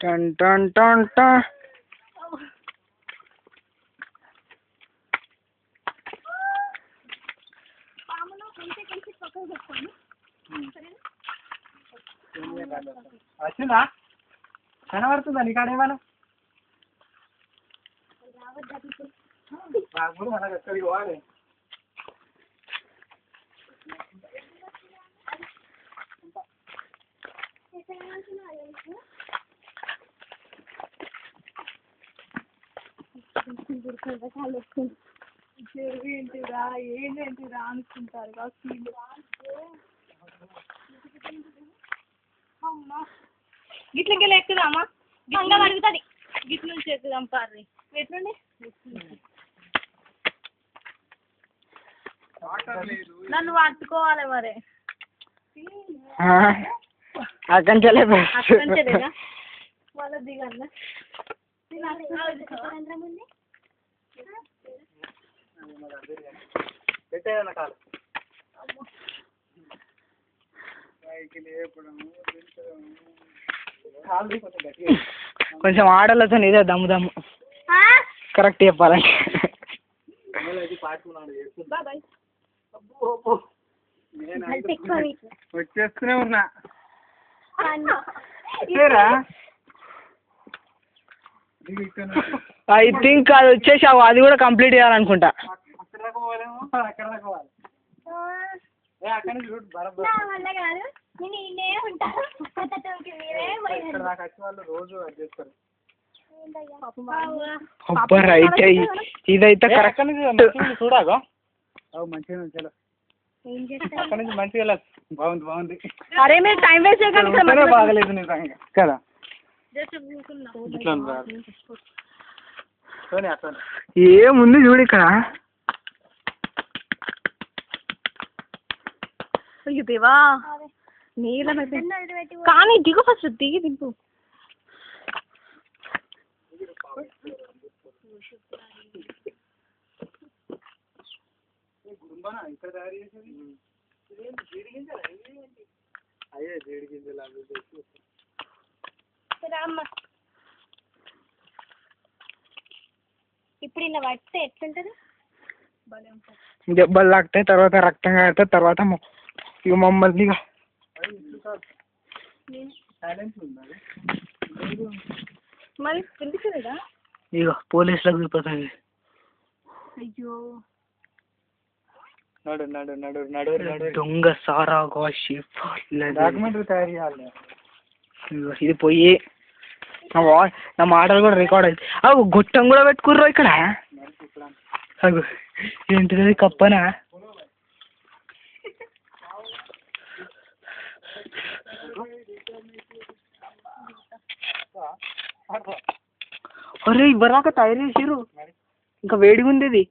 టన్ టన్ టన్ టన్. వచ్చిందా కనబడుతుందా నీకు ఆడేమన్నా రాకూడదు మనకు ఎక్కడికి పోవాలి ఏంటిరా ఏంటేంటిరా అనుకుంటారు గిట్లకి ఎక్కుదామా గిట్ల అడుగుతుంది గిట్ నుంచి ఎక్కుదాం పార్రి ఎట్లుండి నన్ను పట్టుకోవాలి మరి అక్కంచెలేదా మళ్ళీ దిగండి పెట్టేయన్న కాదు కొంచెం ఆడలతో ఇదే దమ్ము దమ్ము కరెక్ట్ చెప్పాలంటే వచ్చేస్తూనే ఉన్నా ఐ థింక్ అది వచ్చేసావు అది కూడా కంప్లీట్ చేయాలనుకుంటా అక్కడ నుంచి రూట్ బరాబర్ వాళ్ళు రోజు అది చేస్తారు రైట్ ఇదైతే కరెక్ట్ చూడాగా మంచిగా చలో అక్కడ నుంచి మంచిగా బాగుంది బాగుంది అరే మీరు టైం వేస్ట్ చేయకండి బాగలేదు నిజంగా కదా ఇట్లా ఏముంది చూడు ఇక్కడ అయ్యో దేవా నీళ్ళ కానీ దిగు ఫస్ట్ దిగి దింపు అయ్యే జీడి గింజలు ఇప్పుడు ఇలా పడితే ఎట్లుంటది దెబ్బలు తాకుతాయి తర్వాత రక్తం కారుతాయి తర్వాత ఇక మమ్మల్ని మరి వినిపిస్తుందా ఇక పోలీసులకు చూపుతుంది అయ్యో నడు నడు నడు నడు నడు దొంగ సారా డాక్యుమెంటరీ తయారు చేయాలి ఇది పోయి నా మాటలు కూడా రికార్డ్ అవుతాయి అవు గుట్టం కూడా పెట్టుకుర్రు ఇక్కడ అగు ఏంటిది కప్పనా అరే ఇవ్వరాక తయారు చేసిర్రు ఇంకా వేడిగా ఉంది ఇది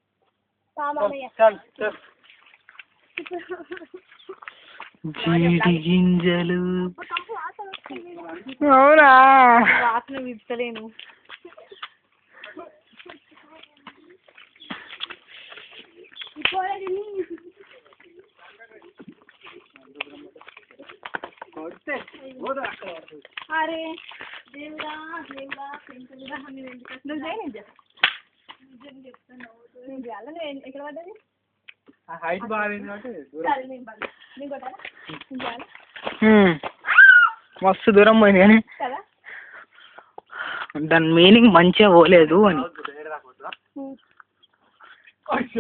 జీడి గింజలు అవునా వాసన విప్పలేను అరే దేవుడా దేవుడా నువ్వు చేయని ఎక్కడ పడ్డది హైట్ బాగా మస్తు దూరం పోయింది కానీ దాని మీనింగ్ మంచిగా పోలేదు అని